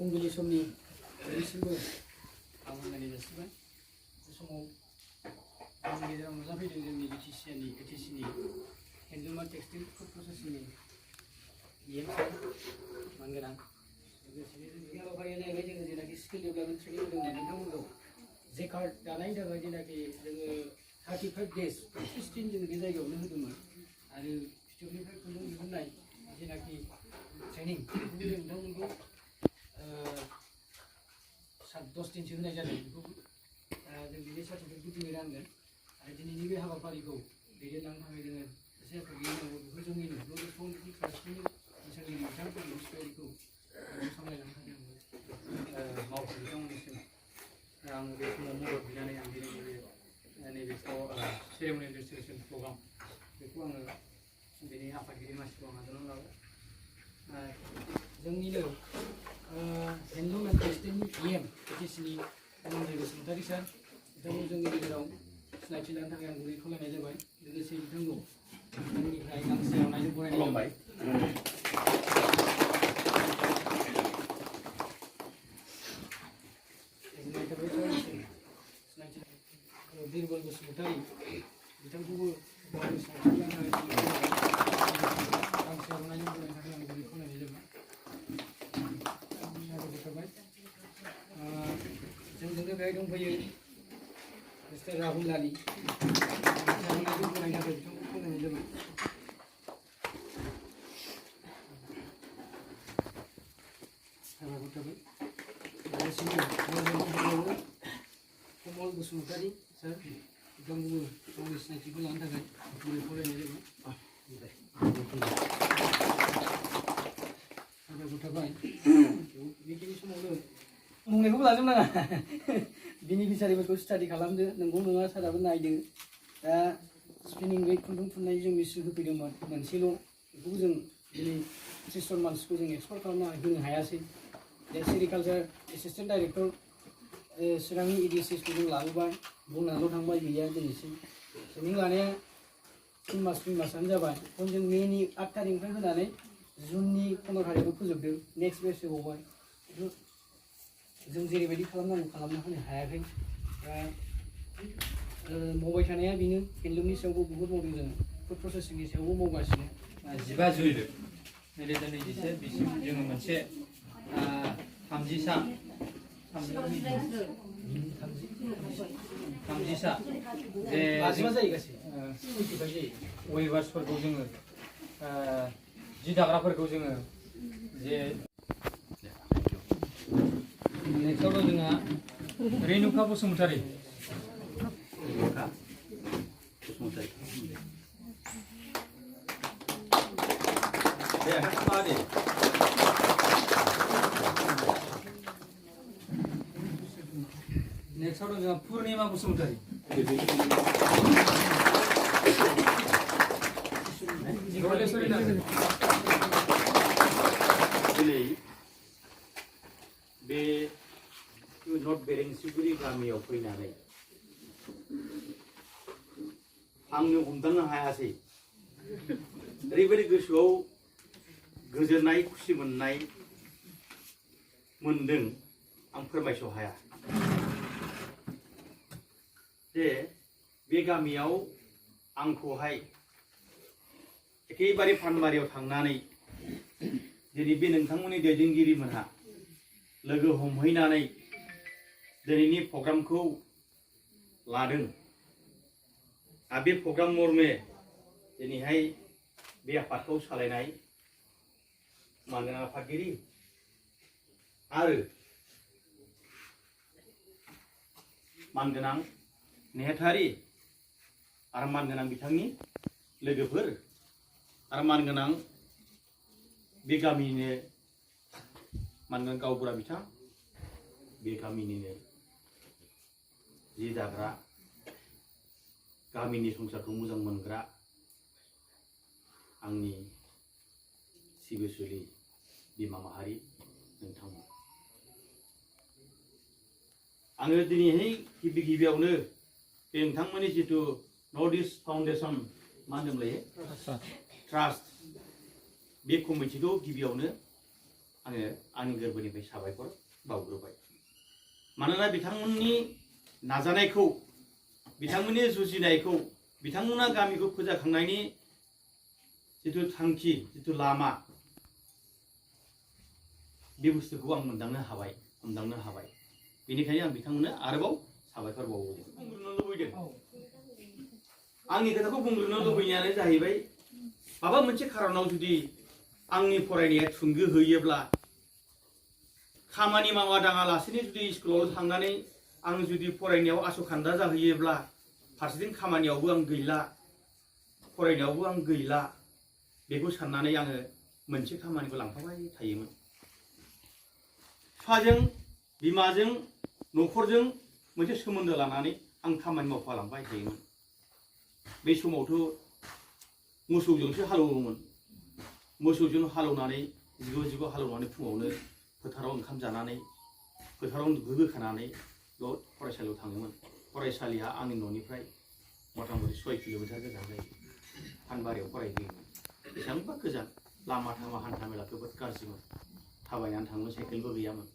फुंबिलि समनि बयनिसिमबो आंनि जासिबाय बे समाव आंनि गेजेराव नुजाफैदों जोंनि बिटिसिनि हेन्डलुम एन्ड टेक्सटाइल फुड प्रसेसिंनि EMC मानगोनां लोगोसेनो जोंनि हाबाफारिया जाहैबाय जोङो जेनाखि स्किल डेभेलपमेन्ट ट्रेनिं होदोंमोन नोंथांमोनखौ जे कार्ड दानायनि थाखाय जेनाखि जोङो 35 डेज 30 दिन जोङो बे जायगायावनो होदोंमोन आरो फिथोबनिफ्राय खुन्दुं दिहुननाय जेनाखि ट्रेनिं बेखौ जों नोंथांमोनखौ 7-10 दिनसो होनाय जादों बेखौ जों बिनि सार्टिफिकेटखौ दिनै रानगोन आरो दिनैनि बे हाबाफारिखौ दैदेनलांनो थाखाय जोङो सासे आफादगिरि नांगौ बेफोर जोंनिनो नर्थ इस्ट फाउन्डेसन ट्रास्टनि ओनसोलनि बिथांमोनखौ स्पेयारिखौ सामलायलांनो थाखाय आङो मावफारि बिथांमोननिसिम आं बे समाव मदद बिनानै आं दिनै नैबे सेरेमनियेल रेजिस्ट्रेसन प्रग्राम बेखौ आङो दिनै आफादगिरि मासिखौ आं आजावनानै लाबाय जोंनिनो हेन्डलुम एन्ड टेक्सटाइलनि PM बिटिसिनि धनन्जय बसुमतारी सार बिथांखौ जोंनि गेजेराव सिनायथि लानो थाखाय आं गुरै खावलायनाय जाबाय लोगोसे बिथांखौ आंनिफ्राय गांसे आर'नाइजों बरायनाय जाबाय बिरबल बसुमतारी बिथांखौबो गांसे आर'नाइजों बरायनो थाखाय आं गुरै खावलायनाय जाबाय जोंजोंनो बेहाय दंफैयो मिस्टार राहुल लाली आर'नाइजों बरायनो थाखाय बिथांखौ खावलायनाय जाबाय साबायखर थाबाय लोगोसेनो कमल बसुमतारी सार बिथांखौबो गावनि सिनायथिखौ लानो थाखाय गुरै खावलायनाय जाबाय साबायखर थाबाय बेखिनि समावनो बुंनायखौबो लाजोबनाङा बेनिफिसारिफोरखौ स्टाडि खालामदो नंगौ नङा साराबो नायदो दा स्पिनिं बे खुन्दुं थुननाय जों मेसिन होफैदोंमोन मोनसेल' बेखौबो जों दिनै 30 जन मानसिखौ जों एक्सपार्ट खालामनो होनो हायासै दा सेरिकालचार एसिस्टेन्ट डाइरेक्टर चिरांनि EDCSखौ जों लाबोबाय बुंनानैल' थांबाय गैया दिनैसिम ट्रेनिं लानाया 3 मासानो जाबाय जों मेनि 8 थारिखनिफ्राय होनानै जुननि 15 थारिखआव फोजोबदों नेक्स्ट बेच होबावबाय जों जेरैबायदि खालामनांगौ खालामना होनो हायाखै दा मावबाय थानाया बेनो हेन्डलुमनि सायावबो बहुद मावदों जों फुड प्रसेसिंनि सायावबो मावगासिनो 15 जुन 2021 बिसिम जोङो मोनसे 30 सा जे वेभार्सफोरखौ जोङो जि दाग्राफोरखौ जोङो जे नेक्स्टआव जोंहा रेनुका बसुमतारी नेक्स्टआव जोंहा पुर्णिमा बसुमतारी बे नर्थ बेरेंसिगुरि गामियाव फैनानै आंनो हमदांनो हायासै ओरैबायदि गोसोआव गोजोननाय खुसि मोनदों आं फोरमायस' हाया जे बे गामियाव आंखौहाय एखेबारे फानबारियाव थांनानै दिनै बे नोंथांमोननि दैदेनगिरिमोनहा लोगो हमहैनानै दिनैनि प्रग्रामखौ लादों आरो बे प्रग्राम मर्मे दिनैहाय बे आफादखौ सालायनाय मानगोनां आफादगिरि आरो मानगोनां नेहाथारि आरो मानगोनां बिथांनि लोगोफोर आरो मानगोनां बे गामिनिनो मानगोनां गावबुरा बिथां बे गामिनिनो जि दाग्रा गामिनि संसारखौ मोजां मोनग्रा आंनि सिबिसुलि बिमा माहारि नोंथांमोन आङो दिनैहाय गिबियावनो बे नोंथांमोननि जिथु नर्थ इस्ट फाउन्डेसन मा होनोमोनलाय ट्रास्ट बे कमिटिखौ गिबियावनो आङो आंनि गोरबोनिफ्राय साबायखर बावग्रोबाय मानोना बिथांमोननि नाजानायखौ बिथांमोननि जुजिनायखौ बिथांमोना गामिखौ फोजाखांनायनि जिथु थांखि जिथु लामा बे बुस्थुखौ आं हमदांनो हाबाय बेनिखायनो आं बिथांमोननो आरोबाव साबायखर बावो बुंग्रोनो लुबैदों आंनि खोथाखौ बुंग्रोनो लुबैनायानो जाहैबाय माबा मोनसे खारनाव जुदि आंनि फरायनाया थुंगो होयोब्ला खामानि मावा दाङा लासेनो जुदि स्कुलाव थांनानै आं जुदि फरायनायाव आसखान्दा जाहैयोब्ला फारसेथिं खामानियावबो आं गैला फरायनायावबो आं गैला बेखौ साननानै आङो मोनसे खामानिखौ लांफाबाय थायोमोन बिफाजों बिमाजों न'खरजों मोनसे सोमोन्दो लानानै आं खामानि मावफालांबाय थायोमोन बे समावथ' मोसौजोंसो हालेवोमोन मोसौजों हालेवनानै जिग' हालेवनानै फुङावनो फोथाराव ओंखाम जानानै फोथाराव दुगैबोखानानै बेयाव फरायसालियाव थाङोमोन फरायसालिया आंनि न'निफ्राय मथा मथि 6 किल'मिटार गोजान जायो फानबारियाव फरायहैयोमोन बेसेबांबा गोजान लामा थामा हान्था मेला जोबोद गाज्रिमोन थाबायनानै थाङोमोन साइकेलबो गैयामोन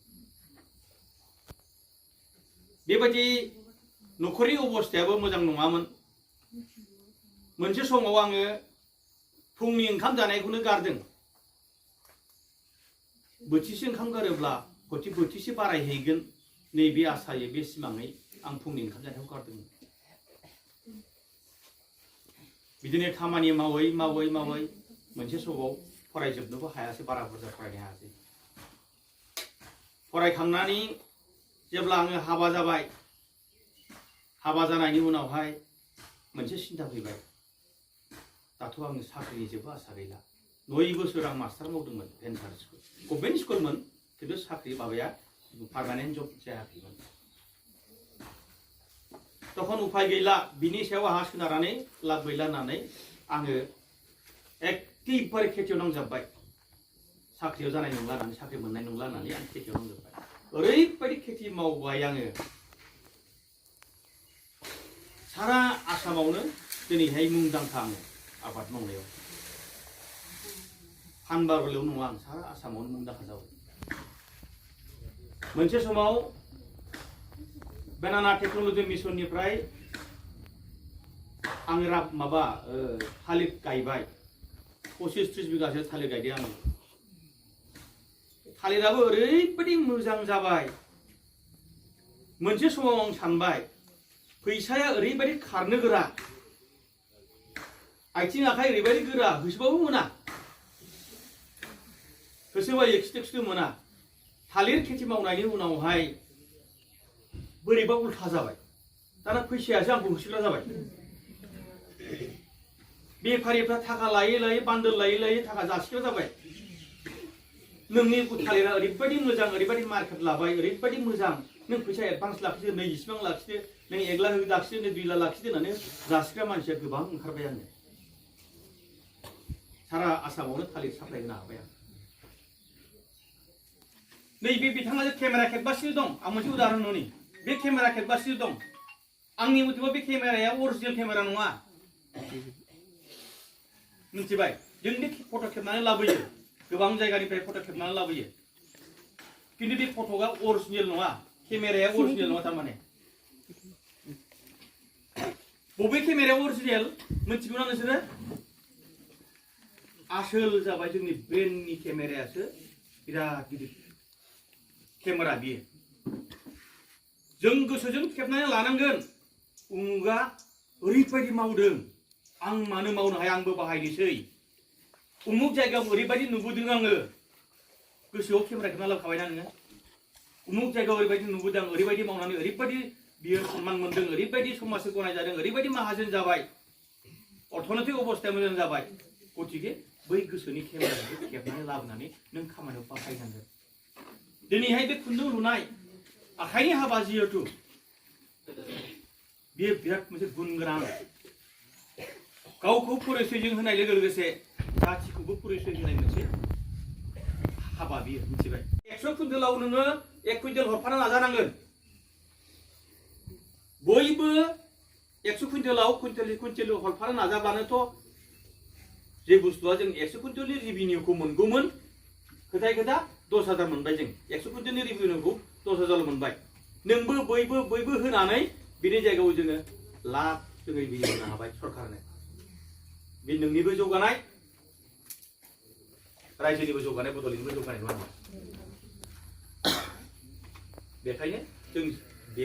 बेबायदि न'खरनि अबस्थायाबो मोजां नङामोन मोनसे समाव आङो फुंनि ओंखाम जानायखौनो गारदों बोथिसे ओंखाम गारोब्ला बोथिसे बारायहैगोन नैबे आसायै बे सिमाङै आं फुंनि ओंखाम जानायखौ गारदोंमोन बिदिनो खामानि मावै मोनसे समाव फरायजोबनोबो हायासै बारा बुरजा फरायनो हायासै फरायखांनानै जेब्ला आङो हाबा जाबाय हाबा जानायनि उनावहाय मोनसे सिन्था फैबाय दाथ' आङो साख्रिनि जेबो आसा गैला 9 बोसोर आं मास्टार मावदोंमोन भेन्सार स्कुल गभर्नमेन्ट स्कुलमोन खिन्थु साख्रि माबाया पार्मानेन्ट जब जायाखैमोन तखन उपाय गैला बिनि सायाव आहा सोनारनानै लाब गैला होननानै आङो एखेबारे खेथियाव नांजाबबाय साख्रियाव जानाय नंला होननानै साख्रि मोननाय नंला होननानै आं खेथियाव नांजाबबाय ओरैबायदि खेथि मावबाय आङो सारा आसामावनो दिनैहाय मुंदांखा आङो आबाद मावनायाव फानबारल' नङा आं सारा आसामावनो मुंदांखा जाबाय मोनसे समाव बेनाना टेक्न'लजि मिशननिफ्राय आं थालिर गायबाय 25-30 बिगासो थालिर गायदों आङो थालिराबो ओरैबायदि मोजां जाबाय मोनसे समाव आं सानबाय फैसाया ओरैबायदि खारनो गोरा आथिं आखाइ ओरैबायदि गोरा होसोबाबो मोना होसोबा एक्सटेक्सबो मोना थालिर खेथि मावनायनि उनावहाय बोरैबा उल्था जाबाय दाना फैसायासो आंखौ होसोग्रा जाबाय बेफारिफ्रा थाखा लायै बान्दोल लायै थाखा जासिग्रा जाबाय नोंनि थालिरा ओरैबायदि मोजां ओरैबायदि मार्केट लाबाय ओरैबायदि मोजां नों फैसा एडभान्स लाखिदो नै इसिबां लाखिदो नों 1 लाख लाखिदो नों 2 लाख लाखिदो होननानै जासिग्रा मानसिया गोबां ओंखारबाय आङो सारा आसामावनो थालिर साप्लाय होनो हाबाय आं नैबे बिथाङा जे केमेरा खेबगासिनो दं आं मोनसे उदाहरन होनि बे केमेरा खेबगासिनो दं आंनि मथेबा बे केमेराया अरिजिनेल केमेरा नङा मिथिबाय जोंनि फट' खेबनानै लाबोयो गोबां जायगानिफ्राय फट' खेबनानै लाबोयो किन्तु बे फट'आ अरिजिनेल नङा केमेराया अरिजिनेल नङा थारमाने बबे केमेराया अरिजिनेल मिथिगौना नोंसोरो आसोल जाबाय जोंनि ब्रेननि केमेरायासो बिराद गिदिर केमेरा बियो जों गोसोजों खेबनानै लानांगोन उमुगा ओरैबायदि मावदों आं मानो मावनो हाया आंबो बाहायनोसै उमुक जायगायाव ओरैबायदि नुबोदों आङो गोसोआव केमेरा खेबना लाबोखाबायना नोङो उमुक जायगायाव ओरैबायदि नुबोदों ओरैबायदि मावनानै ओरैबायदि बियो सन्मान मोनदों ओरैबायदि समाजजों गनायजादों ओरैबायदि माहाजोन जाबाय अर्थनैतिक अबस्थाया मोजां जाबाय गतिके बै गोसोनि केमेराखौ खेबनानै लाबोनानै नों खामानियाव बाहायनांगोन दिनैहाय बे खुन्दुं लुनाय आखाइनि हाबा जिहेतु बेयो बिराद मोनसे गुन गोनां गावखौ परिचयजों होनाय लोगो लोगोसे जाथिखौबो परिचय होनाय मोनसे हाबा बियो मिथिबाय 100 कुइन्टेलाव नोङो 1 कुइन्टेल हरफानो नाजानांगोन बयबो 100 कुइन्टेलाव कुइन्टेल हरफानो नाजाब्लानोथ' जे बुस्थुआ जों 100 कुइन्टेलनि रेभिनिउखौ मोनगौमोन खोथा 10,000 मोनबाय जों 100 कुइन्टेलनि रेभिनिउखौ 10,000 मोनबाय नोंबो बयबो होनानै बिनि जायगायाव जोङो लाख जोङो रेभिनिउ होनो हाबाय सरकारनो बे नोंनिबो जौगानाय रायजोनिबो जौगानाय बड'लेण्डनिबो जौगानाय नङा होनबा बेखायनो जों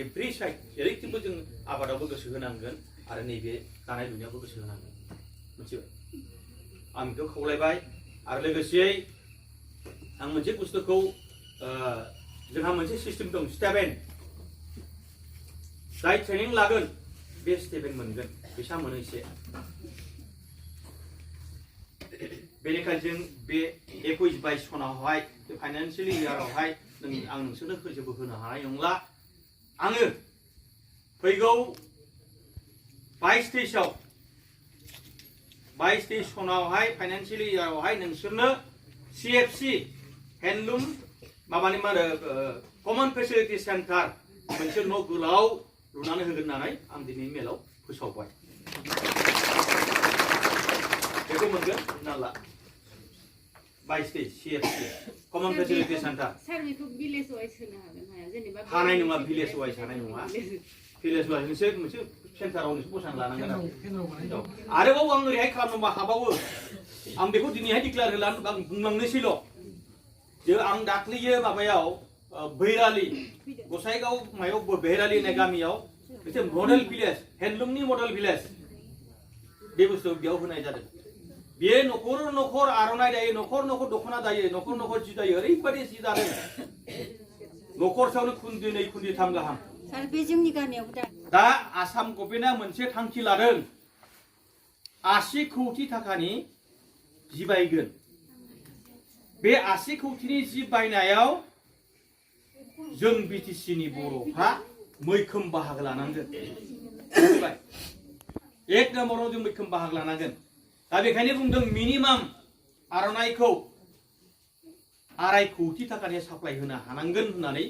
एभ्रि साइड जेरैथिंबो जों आबादावबो गोसो होनांगोन आरो नैबे दानाय लुनायावबो गोसो होनांगोन मिथिबाय आं बेखौ खावलायबाय आरो लोगोसेयै आं मोनसे बुस्थुखौ जोंहा मोनसे सिस्टेम दं स्टाइपेन्ड जाय ट्रेनिं लागोन बे स्टाइपेन्ड मोनगोन फैसा मोनो एसे बेनिखायनो जों बे 21-22 सनावहाय बे फाइनान्सियेल इयारावहाय आं नोंसोरनो जेबो होनो हानाय नंला आङो फैगौ 22-23 सनावहाय फाइनान्सियेल इयारावहाय नोंसोरनो CFC हेन्डलुम माबानि मा होनो कमन फेसिलिटि सेन्टार मोनसे न' गोलाव लुनानै होगोन होननानै आं दिनैनि मेलाव फोसावबाय बेखौ मोनगोन नाला 22 CFC कमन फेसिलिटि सेन्टार सार बेखौ भिलेज वाइज होनो हागोन हाया जेनेबा हानाय नङा भिलेज वाइज हानाय नङा भिलेज वाइज मोनसे सेन्टाराव नोंसोर बसायना लानांगोन आरोबाव आं ओरैहाय खालामनो हाबावो आं बेखौ दिनैहाय डिक्लेयार होला आं बुंलांनोसैल' जे आं दाख्लैयो माबायाव बैरालि गसाइगाव मायाव बैरालि होननाय गामियाव मोनसे मडेल भिलेज हेन्डलुमनि मडेल भिलेज बे बुस्थु बेयाव होनाय जादों बेयो न'खर आर'नाइ दायो न'खर दख'ना दायो न'खर जि दायो ओरैबायदि जि दादों न'खरसेयावनो खुन्दिनै खुन्दिथाम गाहाम सार बे जोंनि गामियाव दा आसाम गभर्नमेन्टआ मोनसे थांखि लादों 80 कौटि थाखानि जि बायगोन बे 80 कौटिनि जि बायनायाव जों बिटिसिनि बर'फ्रा मैखोम बाहागो लानांगोन एक नम्बराव जों मैखोम बाहागो लानांगोन दा बेखायनो बुंदों मिनिमाम आर'नाइखौ 2.5 कौटि थाखानि साप्लाय होनो हानांगोन होननानै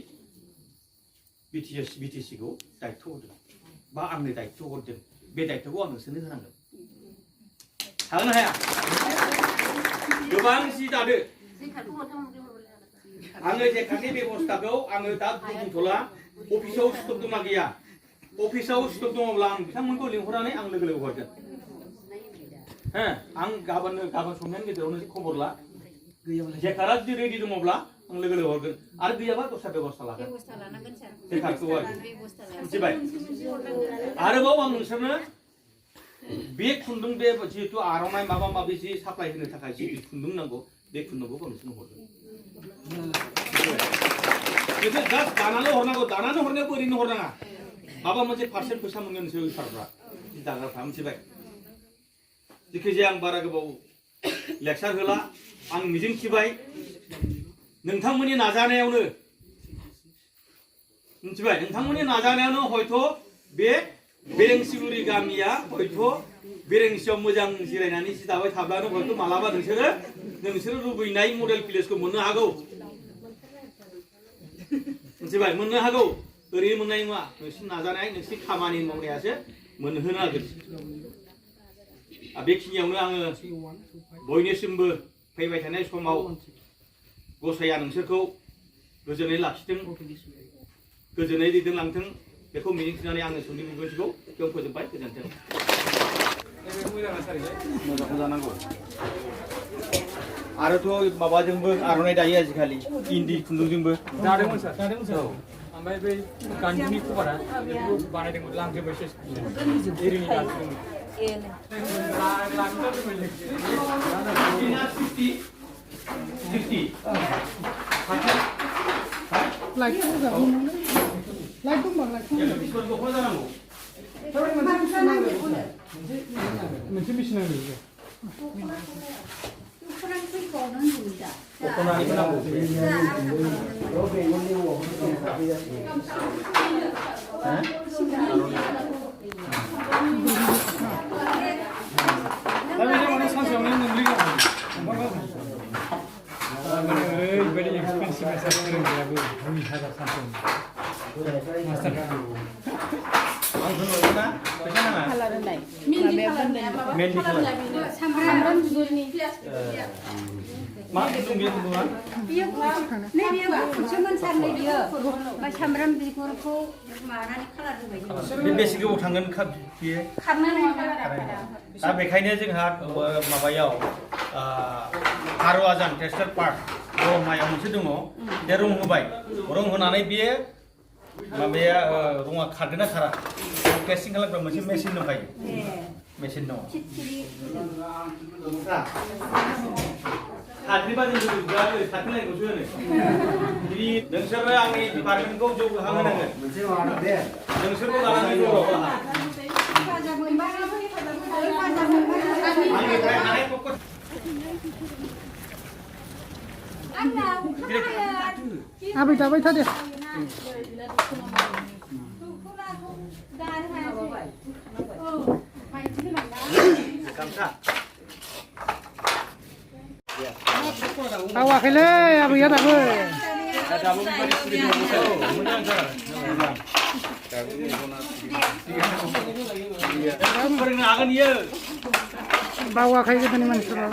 बिटिसिखौ दायित्व होदों बा आंनो दायित्व हरदों बे दायित्वखौ आं नोंसोरनो होनांगोन हागोन ना हाया गोबां जि दादो आङो जेखानि बेबस्थाखौ आङो दा बुंथ'ला अफिसाव स्टक दंना गैया अफिसाव स्टक दङब्ला आं बिथांमोनखौ लिंहरनानै आं लोगो हरगोन आं गाबोन समनि गेजेरावनो खबर ला जेकारा जुदि रेडि दङब्ला आं लोगो हरगोन आरो गैयाबा दस्रा बेबस्था लागोन जेकारखौ आरो मिथिबाय आरोबाव आं नोंसोरनो बे खुन्दुं बे जिहेतु आर'नाइ माबा माबि जि साप्लाय होनो थाखाय जि खुन्दुं नांगौ बे खुन्दुंखौ नोंसोरनो हरगोन बेखौ जास्ट दानानै हरनांगौ दानानै हरनायावबो ओरैनो हरनाङा माबा मोनसे पार्सेन्ट फैसा मोनगोन नोंसोर सारफ्रा जि दाग्राफ्रा मिथिबाय जिखिजाया आं बारा गोबाव लेक्सार होला आं मिजिंथिबाय नोंथांमोननि नाजानायावनो मिथिबाय नोंथांमोननि नाजानायावनो हयथ' बे बेरेंसिगुरि गामिया हयथ' बेरेंसियाव मोजां जिरायनानै जि दाबाय थाब्लानो हयथ' मालाबा नोंसोरो लुबैनाय मडेल भिलेजखौ मोननो हागौ मिथिबाय मोननो हागौ ओरैनो मोननाय नङा नोंसिनि नाजानाय नोंसिनि खामानि मावनायासो मोनहोनो हागोन बेखिनियावनो आङो बयनिसिमबो फैबाय थानाय समाव गसाइया नोंसोरखौ गोजोनै लाखिथों गोजोनै दैदेनलांथों बेखौ मिजिंथिनानै आङो सुंद'यै बिबुंथिखौ बेयाव फोजोबबाय गोजोन्थों मोजांखौ जानांगौ आरोथ' माबाजोंबो आर'नाइ दायो आजिखालि इन्दि खुन्दुंजोंबो दादोंमोन सार औ ओमफ्राय बै गान्दुनि कभारा बेखौ बानायदोंमोन लांजोब्बाय सेस एरिनि गान्दुदोंमोन लाइट दंबा मोनसे मेसिन नांगौ दख'नानिबो नांगौ सानसेयावनो मोनब्रै माने ओरैबायदि एक्सपेन्सिभ मास्टार फोरोंग्रायाबो 20,000 सानसेयावनो मास्टार आंथ' नंगौना फैसा नाङा मेनलि खालार सामब्राम बिगुरनि मा दं बे खुन्दुङा नैबे गुफुरसोमोन सार नैबेयो ओमफ्राय सामब्राम बिगुरखौ माबानानै कालार होबाय बे बेसे गोबाव थांगोन बेयो खारनानै दा बेखायनो जोंहा माबायाव हारवाजान टेक्सटाइल पार्क रमायाव मोनसे दङ बे रं होबाय रं होनानै बे माबाया रङा खारगोन ना खारा टेस्टिं खालामग्रा मोनसे मेसिन दंखायो मेसिन दङ साख्रिबा जों साख्रि नायखौसो होनो जुदि नोंसोरो आंनि डिपार्टमेन्टखौ जौगाहोनांगोन नोंसोरखौ लानानै आंनिफ्राय हानाय आबै दाबाय था दे गामसा बावाखैलै आबैया दाबो फोरोंनो हागोन इयो बावाखै गोदोनि मानसिफोरा